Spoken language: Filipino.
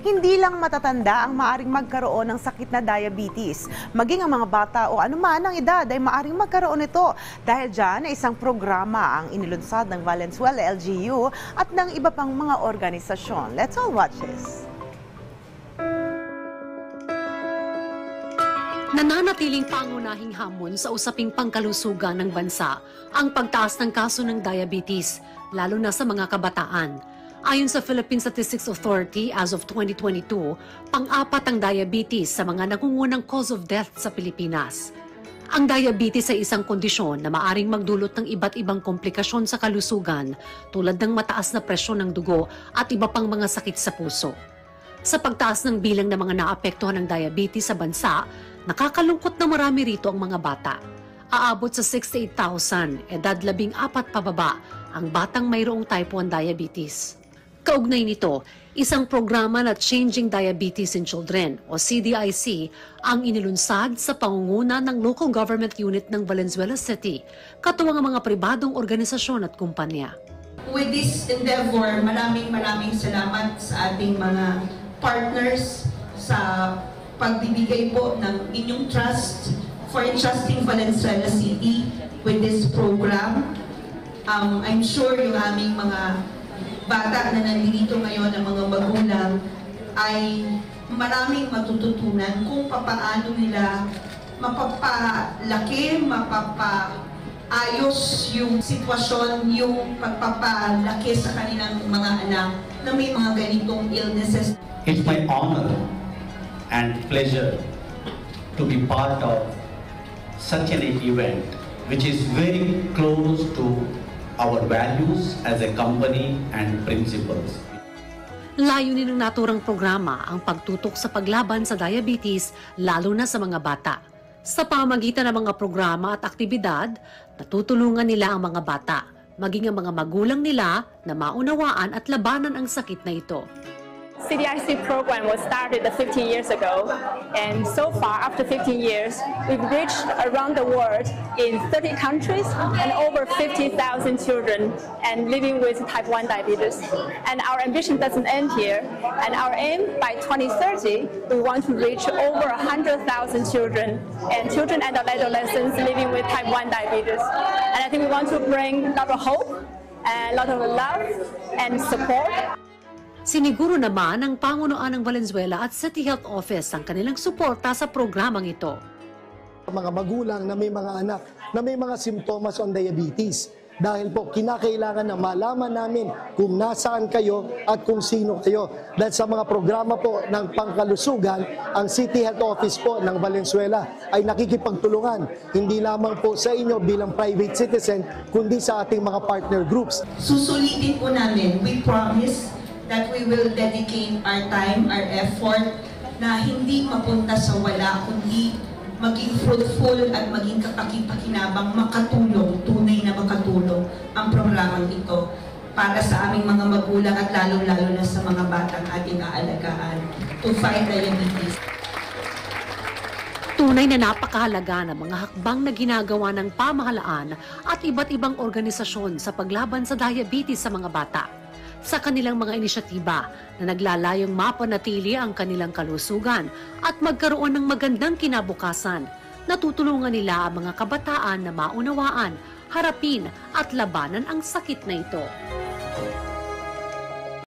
Hindi lang matatanda ang maaring magkaroon ng sakit na diabetes. Maging ang mga bata o anuman ang edad ay maaring magkaroon nito. Dahil dyan, isang programa ang inilunsad ng Valenzuela LGU at ng iba pang mga organisasyon. Let's all watch this. Nananatiling pangunahing hamon sa usaping pangkalusugan ng bansa ang pagtaas ng kaso ng diabetes, lalo na sa mga kabataan. Ayon sa Philippine Statistics Authority, as of 2022, pang-apat ang diabetes sa mga nangungunang cause of death sa Pilipinas. Ang diabetes ay isang kondisyon na maaring magdulot ng iba't ibang komplikasyon sa kalusugan tulad ng mataas na presyon ng dugo at iba pang mga sakit sa puso. Sa pagtaas ng bilang ng mga naapektuhan ng diabetes sa bansa, nakakalungkot na marami rito ang mga bata. Aabot sa 68,000, edad 14 pababa, ang batang mayroong type 1 diabetes. Kaugnay nito, isang programa na Changing Diabetes in Children o CDIC ang inilunsad sa pangunguna ng Local Government Unit ng Valenzuela City, katuwang ang mga pribadong organisasyon at kumpanya. With this endeavor, maraming salamat sa ating mga partners sa pagbibigay po ng inyong trust for entrusting Valenzuela City with this program. I'm sure yung aming mga bata na nandito ngayon, ang mga magulang, ay maraming matututunan kung papaano nila mapapalaki, mapapaayos yung sitwasyon, yung pagpapalaki sa kanilang mga anak na may mga ganitong illnesses. It's my honor and pleasure to be part of such an event which is very close to our values as a company and principles. Layunin ng naturang programa ang pagtutok sa paglaban sa diabetes, lalo na sa mga bata. Sa pamamagitan ng mga programa at aktibidad, natutulungan nila ang mga bata, maging ang mga magulang nila na maunawaan at labanan ang sakit na ito. CDIC program was started 15 years ago, and so far, after 15 years, we've reached around the world in 30 countries and over 50,000 children and living with type 1 diabetes. And our ambition doesn't end here, and our aim by 2030, we want to reach over 100,000 children and adolescents living with type 1 diabetes. And I think we want to bring a lot of hope, and a lot of love and support. Siniguro naman ng pamunuan ng Valenzuela at City Health Office ang kanilang suporta sa programang ito. Mga magulang na may mga anak na may mga simptomas on diabetes. Dahil po, kinakailangan na malaman namin kung nasaan kayo at kung sino kayo. Dahil sa mga programa po ng pangkalusugan, ang City Health Office po ng Valenzuela ay nakikipagtulungan, hindi lamang po sa inyo bilang private citizen, kundi sa ating mga partner groups. Susulitin po namin, we promise that we will dedicate our time, our effort, na hindi mapunta sa wala, kundi maging fruitful at maging kapaki-pakinabang, makatulong, tunay na makatulong ang programang ito para sa aming mga magulang at lalo-lalo na sa mga batang ating aalagaan to fight diabetes. Tunay na napakahalaga ng mga hakbang na ginagawa ng pamahalaan at iba't ibang organisasyon sa paglaban sa diabetes sa mga bata. Sa kanilang mga inisyatiba na naglalayong mapanatili ang kanilang kalusugan at magkaroon ng magandang kinabukasan, natutulungan nila ang mga kabataan na maunawaan, harapin at labanan ang sakit na ito.